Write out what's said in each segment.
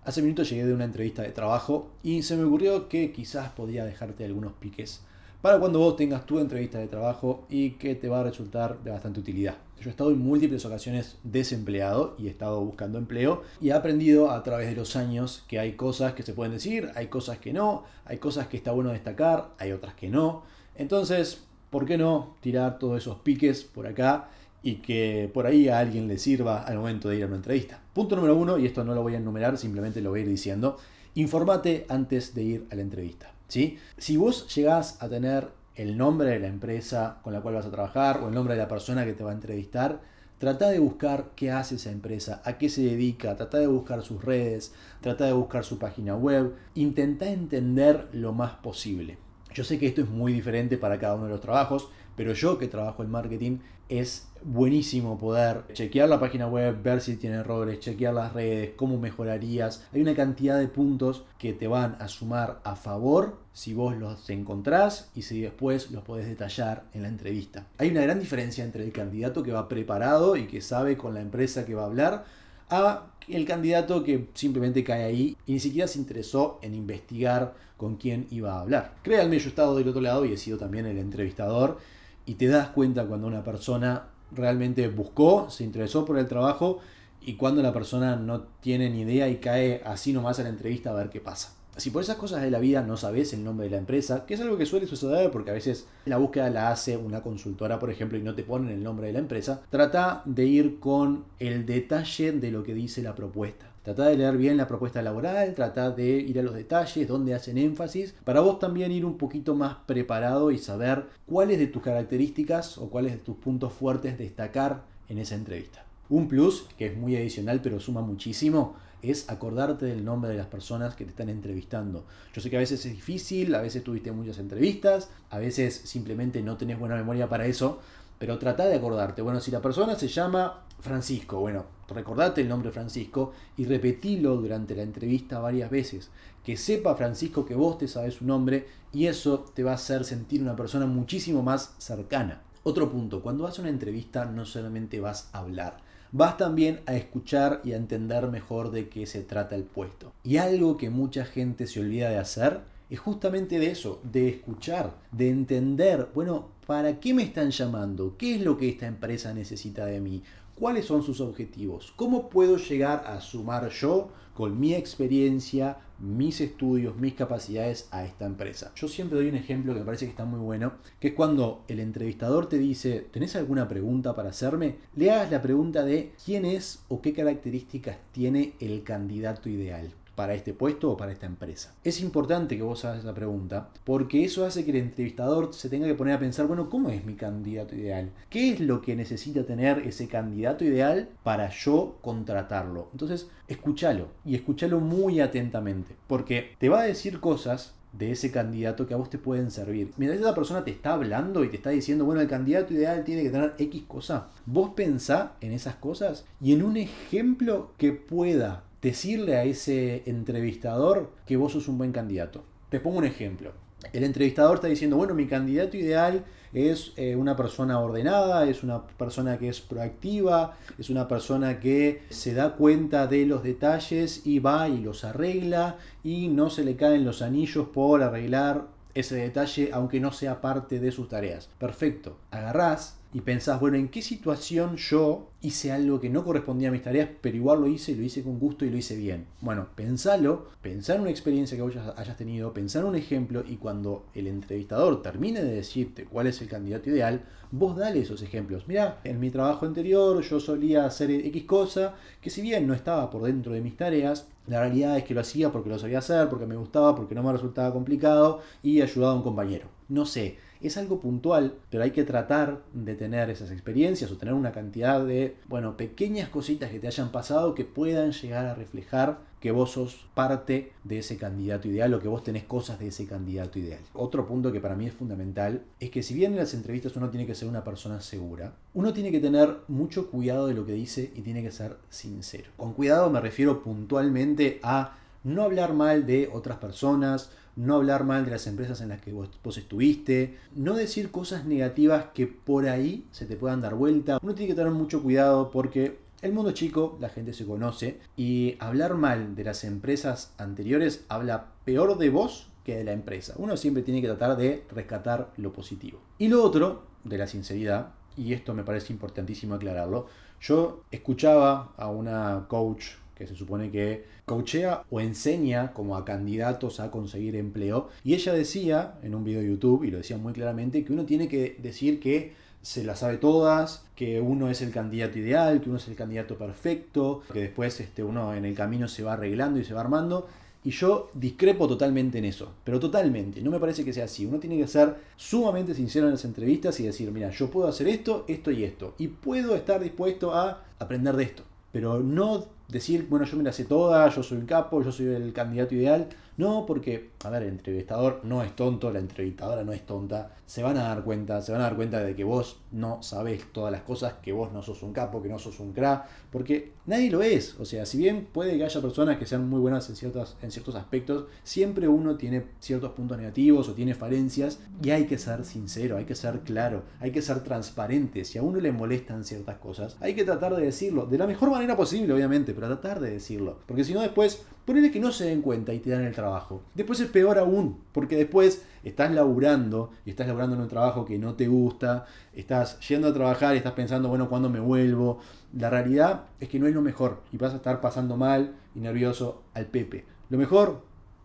Hace minutos llegué de una entrevista de trabajo y se me ocurrió que quizás podría dejarte algunos piques para cuando vos tengas tu entrevista de trabajo y que te va a resultar de bastante utilidad. Yo he estado en múltiples ocasiones desempleado y he estado buscando empleo y he aprendido a través de los años que hay cosas que se pueden decir, hay cosas que no, hay cosas que está bueno destacar, hay otras que no. Entonces, ¿por qué no tirar todos esos piques por acá y que por ahí a alguien le sirva al momento de ir a una entrevista? Punto número uno, y esto no lo voy a enumerar, simplemente lo voy a ir diciendo: informate antes de ir a la entrevista, ¿sí? Si vos llegás a tener el nombre de la empresa con la cual vas a trabajar o el nombre de la persona que te va a entrevistar, trata de buscar qué hace esa empresa, a qué se dedica, trata de buscar sus redes, trata de buscar su página web, intenta entender lo más posible. Yo sé que esto es muy diferente para cada uno de los trabajos, pero yo que trabajo en marketing es buenísimo poder chequear la página web, ver si tiene errores, chequear las redes, cómo mejorarías. Hay una cantidad de puntos que te van a sumar a favor si vos los encontrás y si después los podés detallar en la entrevista. Hay una gran diferencia entre el candidato que va preparado y que sabe con la empresa que va a hablar a el candidato que simplemente cae ahí y ni siquiera se interesó en investigar con quién iba a hablar. Créanme, yo he estado del otro lado y he sido también el entrevistador, y te das cuenta cuando una persona realmente buscó, se interesó por el trabajo, y cuando la persona no tiene ni idea y cae así nomás a la entrevista a ver qué pasa. Si por esas cosas de la vida no sabes el nombre de la empresa, que es algo que suele suceder porque a veces la búsqueda la hace una consultora, por ejemplo, y no te ponen el nombre de la empresa, trata de ir con el detalle de lo que dice la propuesta. Trata de leer bien la propuesta laboral, trata de ir a los detalles, dónde hacen énfasis, para vos también ir un poquito más preparado y saber cuáles de tus características o cuáles de tus puntos fuertes destacar en esa entrevista. Un plus, que es muy adicional pero suma muchísimo, es acordarte del nombre de las personas que te están entrevistando. Yo sé que a veces es difícil, a veces tuviste muchas entrevistas, a veces simplemente no tenés buena memoria para eso, pero trata de acordarte. Bueno, si la persona se llama Francisco, bueno, recordate el nombre Francisco y repetilo durante la entrevista varias veces. Que sepa Francisco que vos te sabés su nombre, y eso te va a hacer sentir una persona muchísimo más cercana. Otro punto: cuando vas a una entrevista no solamente vas a hablar, vas también a escuchar y a entender mejor de qué se trata el puesto. Y algo que mucha gente se olvida de hacer es justamente de eso, de escuchar, de entender, bueno, ¿para qué me están llamando? ¿Qué es lo que esta empresa necesita de mí? ¿Cuáles son sus objetivos? ¿Cómo puedo llegar a sumar yo, con mi experiencia, mis estudios, mis capacidades, a esta empresa? Yo siempre doy un ejemplo que me parece que está muy bueno, que es cuando el entrevistador te dice: ¿tenés alguna pregunta para hacerme? Le hagas la pregunta de quién es o qué características tiene el candidato ideal para este puesto o para esta empresa. Es importante que vos hagas esa pregunta porque eso hace que el entrevistador se tenga que poner a pensar: bueno, ¿cómo es mi candidato ideal? ¿Qué es lo que necesita tener ese candidato ideal para yo contratarlo? Entonces, escúchalo, y escúchalo muy atentamente, porque te va a decir cosas de ese candidato que a vos te pueden servir. Mientras esa persona te está hablando y te está diciendo: bueno, el candidato ideal tiene que tener X cosa, vos pensá en esas cosas y en un ejemplo que pueda decirle a ese entrevistador que vos sos un buen candidato. Te pongo un ejemplo. El entrevistador está diciendo: bueno, mi candidato ideal es una persona ordenada, es una persona que es proactiva, es una persona que se da cuenta de los detalles y va y los arregla y no se le caen los anillos por arreglar ese detalle aunque no sea parte de sus tareas. Perfecto. Agarrás y pensás: bueno, ¿en qué situación yo hice algo que no correspondía a mis tareas, pero igual lo hice con gusto y lo hice bien? Bueno, pensalo, pensá en una experiencia que vos hayas tenido, pensá en un ejemplo, y cuando el entrevistador termine de decirte cuál es el candidato ideal, vos dale esos ejemplos. Mirá, en mi trabajo anterior yo solía hacer X cosa, que si bien no estaba por dentro de mis tareas, la realidad es que lo hacía porque lo sabía hacer, porque me gustaba, porque no me resultaba complicado y ayudaba a un compañero. No sé, es algo puntual, pero hay que tratar de tener esas experiencias o tener una cantidad de, bueno, pequeñas cositas que te hayan pasado que puedan llegar a reflejar que vos sos parte de ese candidato ideal o que vos tenés cosas de ese candidato ideal. Otro punto que para mí es fundamental es que si bien en las entrevistas uno tiene que ser una persona segura, uno tiene que tener mucho cuidado de lo que dice y tiene que ser sincero. Con cuidado me refiero puntualmente a no hablar mal de otras personas, no hablar mal de las empresas en las que vos estuviste, no decir cosas negativas que por ahí se te puedan dar vuelta. Uno tiene que tener mucho cuidado porque El mundo es chico, la gente se conoce y hablar mal de las empresas anteriores habla peor de vos que de la empresa. Uno siempre tiene que tratar de rescatar lo positivo. Y lo otro, de la sinceridad, y esto me parece importantísimo aclararlo, yo escuchaba a una coach que se supone que coachea o enseña como a candidatos a conseguir empleo, y ella decía en un video de YouTube, y lo decía muy claramente, que uno tiene que decir que se las sabe todas, que uno es el candidato ideal, que uno es el candidato perfecto, que después uno en el camino se va arreglando y se va armando. Y yo discrepo totalmente en eso, pero totalmente, no me parece que sea así. Uno tiene que ser sumamente sincero en las entrevistas y decir, mira, yo puedo hacer esto, esto y esto, y puedo estar dispuesto a aprender de esto, pero no decir, bueno, yo me la sé toda, yo soy un capo, yo soy el candidato ideal. No, porque, a ver, el entrevistador no es tonto, la entrevistadora no es tonta. Se van a dar cuenta de que vos no sabés todas las cosas, que vos no sos un capo, que no sos un crack, porque nadie lo es. O sea, si bien puede que haya personas que sean muy buenas en ciertos aspectos, siempre uno tiene ciertos puntos negativos o tiene falencias, y hay que ser sincero, hay que ser claro, hay que ser transparente. Si a uno le molestan ciertas cosas, hay que tratar de decirlo, de la mejor manera posible, obviamente, pero tratar de decirlo. Porque si no, después, ponele que no se den cuenta y te dan el trabajo. Después es peor aún, porque después estás laburando en un trabajo que no te gusta, estás yendo a trabajar y estás pensando, bueno, ¿cuándo me vuelvo? La realidad es que no es lo mejor y vas a estar pasando mal y nervioso al Pepe. Lo mejor,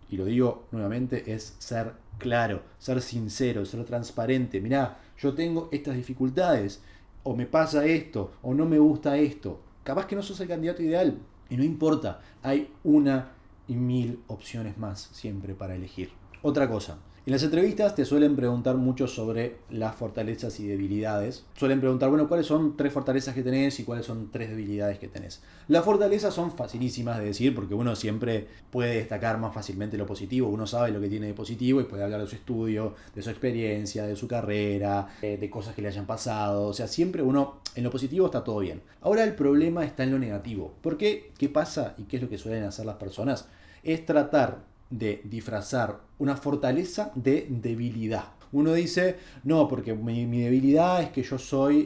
y lo digo nuevamente, es ser claro, ser sincero, ser transparente. Mirá, yo tengo estas dificultades, o me pasa esto, o no me gusta esto. Capaz que no sos el candidato ideal, y no importa, hay una y mil opciones más siempre para elegir. Otra cosa, en las entrevistas te suelen preguntar mucho sobre las fortalezas y debilidades. Suelen preguntar, bueno, ¿cuáles son 3 fortalezas que tenés y cuáles son 3 debilidades que tenés? Las fortalezas son facilísimas de decir porque uno siempre puede destacar más fácilmente lo positivo. Uno sabe lo que tiene de positivo y puede hablar de su estudio, de su experiencia, de su carrera, de cosas que le hayan pasado. O sea, siempre uno, en lo positivo está todo bien. Ahora el problema está en lo negativo. ¿Por qué? ¿Qué pasa? ¿Y qué es lo que suelen hacer las personas? Es tratar de disfrazar una fortaleza de debilidad. Uno dice, no, porque mi debilidad es que yo soy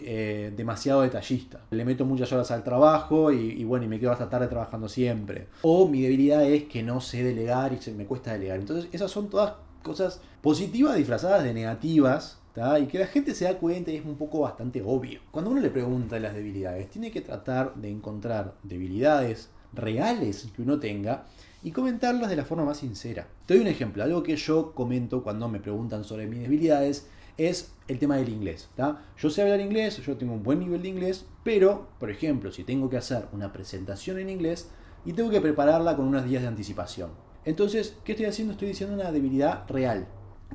demasiado detallista. Le meto muchas horas al trabajo y bueno, y me quedo hasta tarde trabajando siempre. O mi debilidad es que no sé delegar y me cuesta delegar. Entonces, esas son todas cosas positivas disfrazadas de negativas, ¿tá? Y que la gente se da cuenta y es un poco bastante obvio. Cuando uno le pregunta las debilidades, tiene que tratar de encontrar debilidades reales que uno tenga y comentarlas de la forma más sincera. Te doy un ejemplo, algo que yo comento cuando me preguntan sobre mis debilidades es el tema del inglés, ¿tá? Yo sé hablar inglés, yo tengo un buen nivel de inglés, pero, por ejemplo, si tengo que hacer una presentación en inglés y tengo que prepararla con unos días de anticipación. Entonces, ¿qué estoy haciendo? Estoy diciendo una debilidad real.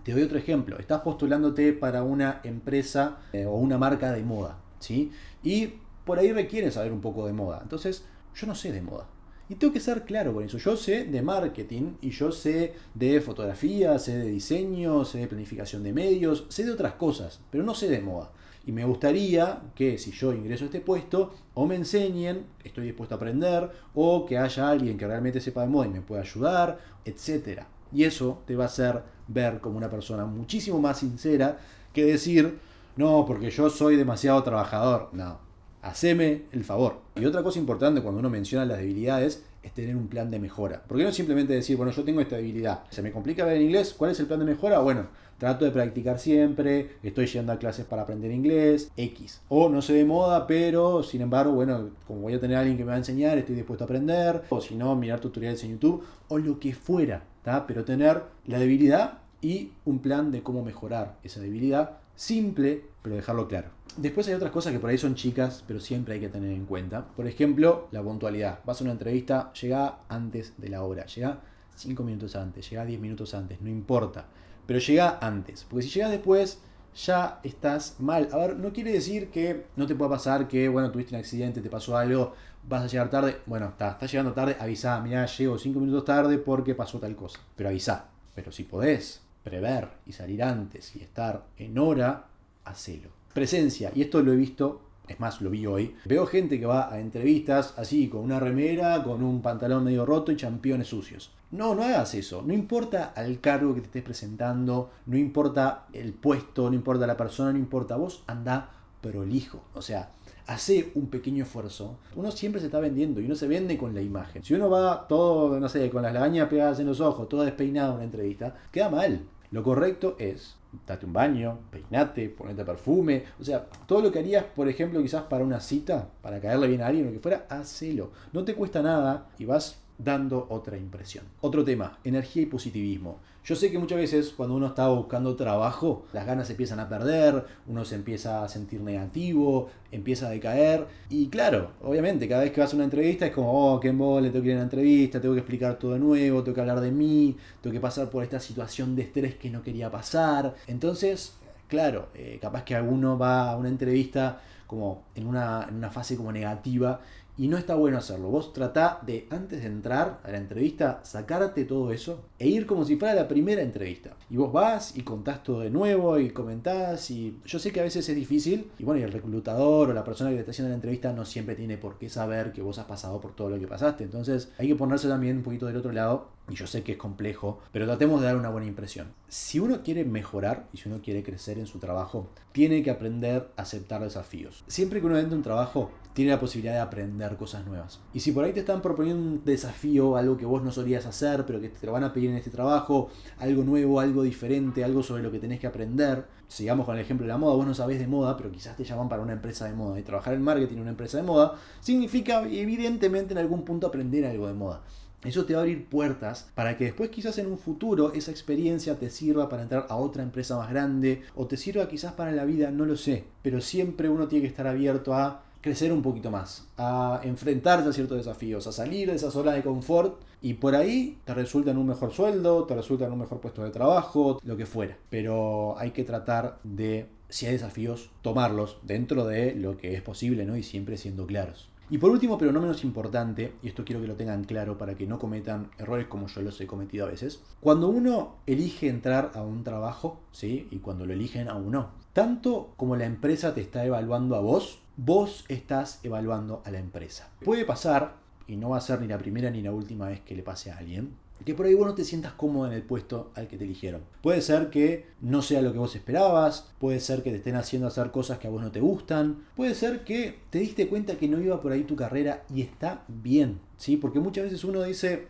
Te doy otro ejemplo, estás postulándote para una empresa o una marca de moda, ¿sí? Y por ahí requieres saber un poco de moda. Entonces, yo no sé de moda. Y tengo que ser claro con eso. Yo sé de marketing y yo sé de fotografía, sé de diseño, sé de planificación de medios, sé de otras cosas, pero no sé de moda. Y me gustaría que si yo ingreso a este puesto, o me enseñen, estoy dispuesto a aprender, o que haya alguien que realmente sepa de moda y me pueda ayudar, etc. Y eso te va a hacer ver como una persona muchísimo más sincera que decir, no, porque yo soy demasiado trabajador. No. Haceme el favor. Y otra cosa importante cuando uno menciona las debilidades es tener un plan de mejora. Porque no es simplemente decir, bueno, yo tengo esta debilidad. Se me complica hablar en inglés, ¿cuál es el plan de mejora? Bueno, trato de practicar siempre, estoy yendo a clases para aprender inglés, X. O no sé de moda, pero sin embargo, bueno, como voy a tener a alguien que me va a enseñar, estoy dispuesto a aprender. O si no, mirar tutoriales en YouTube o lo que fuera, ¿tá? Pero tener la debilidad y un plan de cómo mejorar esa debilidad. Simple, pero dejarlo claro. Después hay otras cosas que por ahí son chicas, pero siempre hay que tener en cuenta. Por ejemplo, la puntualidad. Vas a una entrevista, llega antes de la hora. Llega 5 minutos antes, llega 10 minutos antes, no importa. Pero llega antes. Porque si llegas después, ya estás mal. A ver, no quiere decir que no te pueda pasar que, bueno, tuviste un accidente, te pasó algo, vas a llegar tarde. Bueno, estás llegando tarde, avisá. Mirá, llego 5 minutos tarde porque pasó tal cosa. Pero avisá. Pero si podés prever y salir antes y estar en hora, hacelo. Presencia, y esto lo he visto, es más, lo vi hoy. Veo gente que va a entrevistas así, con una remera, con un pantalón medio roto y championes sucios. No, no hagas eso. No importa al cargo que te estés presentando, no importa el puesto, no importa la persona, no importa vos, andá prolijo. O sea, hace un pequeño esfuerzo. Uno siempre se está vendiendo y uno se vende con la imagen. Si uno va todo, no sé, con las lagañas pegadas en los ojos, todo despeinado en una entrevista, queda mal. Lo correcto es date un baño, peinate, ponete perfume. O sea, todo lo que harías, por ejemplo, quizás para una cita, para caerle bien a alguien o lo que fuera, hacelo. No te cuesta nada y vas dando otra impresión. Otro tema, energía y positivismo. Yo sé que muchas veces cuando uno está buscando trabajo, las ganas se empiezan a perder, uno se empieza a sentir negativo, empieza a decaer. Y claro, obviamente, cada vez que vas a una entrevista es como, oh, qué embole, tengo que ir a una entrevista, tengo que explicar todo de nuevo, tengo que hablar de mí, tengo que pasar por esta situación de estrés que no quería pasar. Entonces, claro, capaz que alguno va a una entrevista como en una fase como negativa y no está bueno hacerlo. Vos tratá de, antes de entrar a la entrevista, sacarte todo eso e ir como si fuera la primera entrevista. Y vos vas y contás todo de nuevo y comentás. Y yo sé que a veces es difícil. Y bueno, y el reclutador o la persona que te está haciendo la entrevista no siempre tiene por qué saber que vos has pasado por todo lo que pasaste. Entonces hay que ponerse también un poquito del otro lado. Y yo sé que es complejo, pero tratemos de dar una buena impresión. Si uno quiere mejorar y si uno quiere crecer en su trabajo, tiene que aprender a aceptar desafíos. Siempre que uno entra en un trabajo, tiene la posibilidad de aprender cosas nuevas. Y si por ahí te están proponiendo un desafío, algo que vos no solías hacer, pero que te lo van a pedir en este trabajo, algo nuevo, algo diferente, algo sobre lo que tenés que aprender. Sigamos con el ejemplo de la moda, vos no sabés de moda, pero quizás te llaman para una empresa de moda. Y trabajar en marketing en una empresa de moda significa evidentemente en algún punto aprender algo de moda. Eso te va a abrir puertas para que después quizás en un futuro esa experiencia te sirva para entrar a otra empresa más grande o te sirva quizás para la vida, no lo sé. Pero siempre uno tiene que estar abierto a crecer un poquito más, a enfrentarse a ciertos desafíos, a salir de esa zona de confort y por ahí te resulta en un mejor sueldo, te resulta en un mejor puesto de trabajo, lo que fuera. Pero hay que tratar de, si hay desafíos, tomarlos dentro de lo que es posible, ¿no? Y siempre siendo claros. Y por último, pero no menos importante, y esto quiero que lo tengan claro para que no cometan errores como yo los he cometido a veces, cuando uno elige entrar a un trabajo, ¿sí? Y cuando lo eligen a uno, tanto como la empresa te está evaluando a vos, vos estás evaluando a la empresa. Puede pasar, y no va a ser ni la primera ni la última vez que le pase a alguien, que por ahí vos no te sientas cómodo en el puesto al que te eligieron. Puede ser que no sea lo que vos esperabas, puede ser que te estén haciendo hacer cosas que a vos no te gustan, puede ser que te diste cuenta que no iba por ahí tu carrera y está bien, ¿sí? Porque muchas veces uno dice,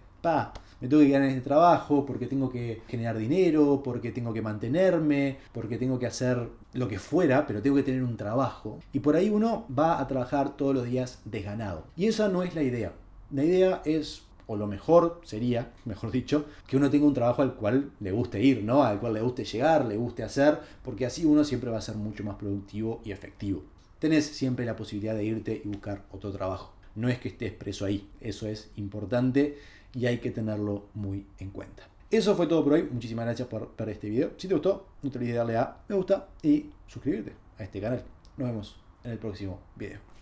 me tengo que quedar en este trabajo porque tengo que generar dinero, porque tengo que mantenerme, porque tengo que hacer lo que fuera, pero tengo que tener un trabajo. Y por ahí uno va a trabajar todos los días desganado. Y esa no es la idea. La idea es, o lo mejor sería, mejor dicho, que uno tenga un trabajo al cual le guste ir, ¿no? Al cual le guste llegar, le guste hacer, porque así uno siempre va a ser mucho más productivo y efectivo. Tenés siempre la posibilidad de irte y buscar otro trabajo. No es que estés preso ahí, eso es importante y hay que tenerlo muy en cuenta. Eso fue todo por hoy, muchísimas gracias por ver este video. Si te gustó, no te olvides de darle a me gusta y suscribirte a este canal. Nos vemos en el próximo video.